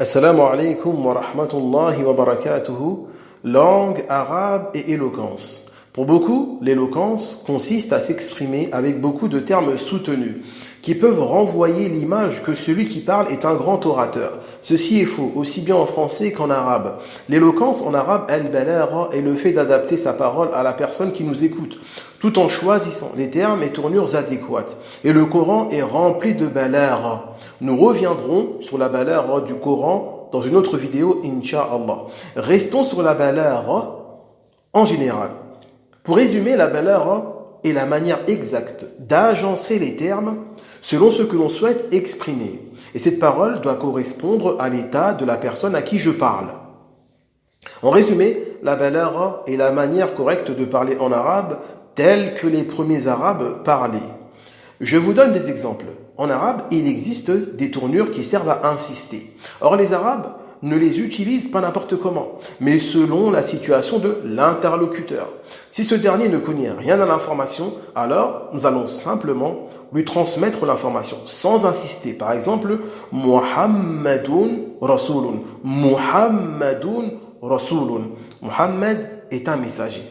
Assalamu alaikum wa rahmatullahi wa barakatuhu. Langue arabe et éloquence. Pour beaucoup, l'éloquence consiste à s'exprimer avec beaucoup de termes soutenus, qui peuvent renvoyer l'image que celui qui parle est un grand orateur. Ceci est faux, aussi bien en français qu'en arabe. L'éloquence en arabe, al-balagha, est le fait d'adapter sa parole à la personne qui nous écoute, tout en choisissant les termes et tournures adéquates. Et le Coran est rempli de balagha. Nous reviendrons sur la balagha du Coran dans une autre vidéo, Inch'Allah. Restons sur la balagha en général. Pour résumer, la balagha est la manière exacte d'agencer les termes selon ce que l'on souhaite exprimer. Et cette parole doit correspondre à l'état de la personne à qui je parle. En résumé, la balagha est la manière correcte de parler en arabe telle que les premiers arabes parlaient. Je vous donne des exemples. En arabe, il existe des tournures qui servent à insister. Or, les arabes ne les utilisent pas n'importe comment, mais selon la situation de l'interlocuteur. Si ce dernier ne connaît rien à l'information, alors nous allons simplement lui transmettre l'information sans insister. Par exemple, Muhammadun Rasulun. Muhammadun Rasulun. Muhammad est un messager.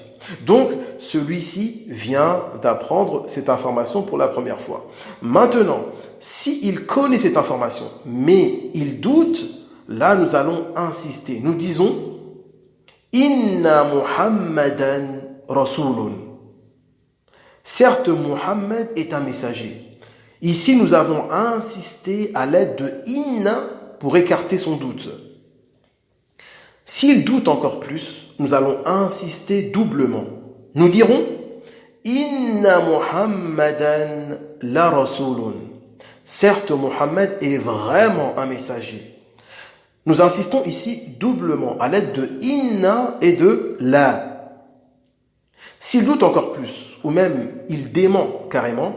Donc, celui-ci vient d'apprendre cette information pour la première fois. Maintenant, s'il connaît cette information, mais il doute, là, nous allons insister. Nous disons Inna Muhammadan Rasulun. Certes, Muhammad est un messager. Ici, nous avons insisté à l'aide de Inna pour écarter son doute. S'il doute encore plus, nous allons insister doublement. Nous dirons Inna Muhammadan la Rasulun. Certes, Muhammad est vraiment un messager. Nous insistons ici doublement à l'aide de Inna et de La. S'il doute encore plus, ou même il dément carrément,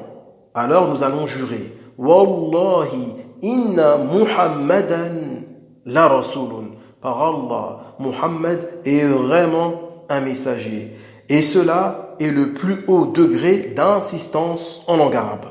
alors nous allons jurer Wallahi Inna Muhammadan la Rasulun. Par Allah, Muhammad est vraiment un messager. Et cela est le plus haut degré d'insistance en langue arabe.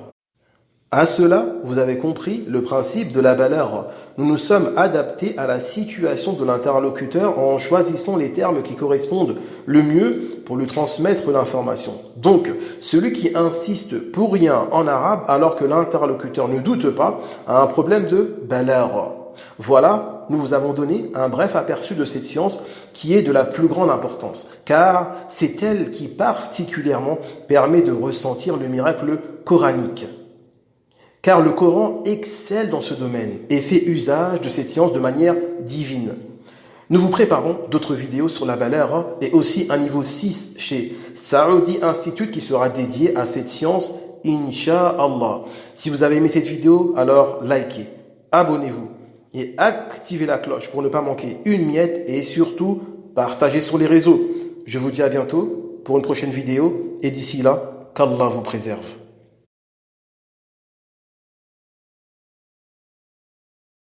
À cela, vous avez compris le principe de la balagha. Nous nous sommes adaptés à la situation de l'interlocuteur en choisissant les termes qui correspondent le mieux pour lui transmettre l'information. Donc, celui qui insiste pour rien en arabe alors que l'interlocuteur ne doute pas a un problème de balagha. Voilà, nous vous avons donné un bref aperçu de cette science qui est de la plus grande importance, car c'est elle qui particulièrement permet de ressentir le miracle coranique. Car le Coran excelle dans ce domaine et fait usage de cette science de manière divine. Nous vous préparons d'autres vidéos sur la balagha et aussi un niveau 6 chez Saudi Institute qui sera dédié à cette science, Inch'Allah. Si vous avez aimé cette vidéo, alors likez, abonnez-vous et activez la cloche pour ne pas manquer une miette et surtout partagez sur les réseaux. Je vous dis à bientôt pour une prochaine vidéo et d'ici là, qu'Allah vous préserve.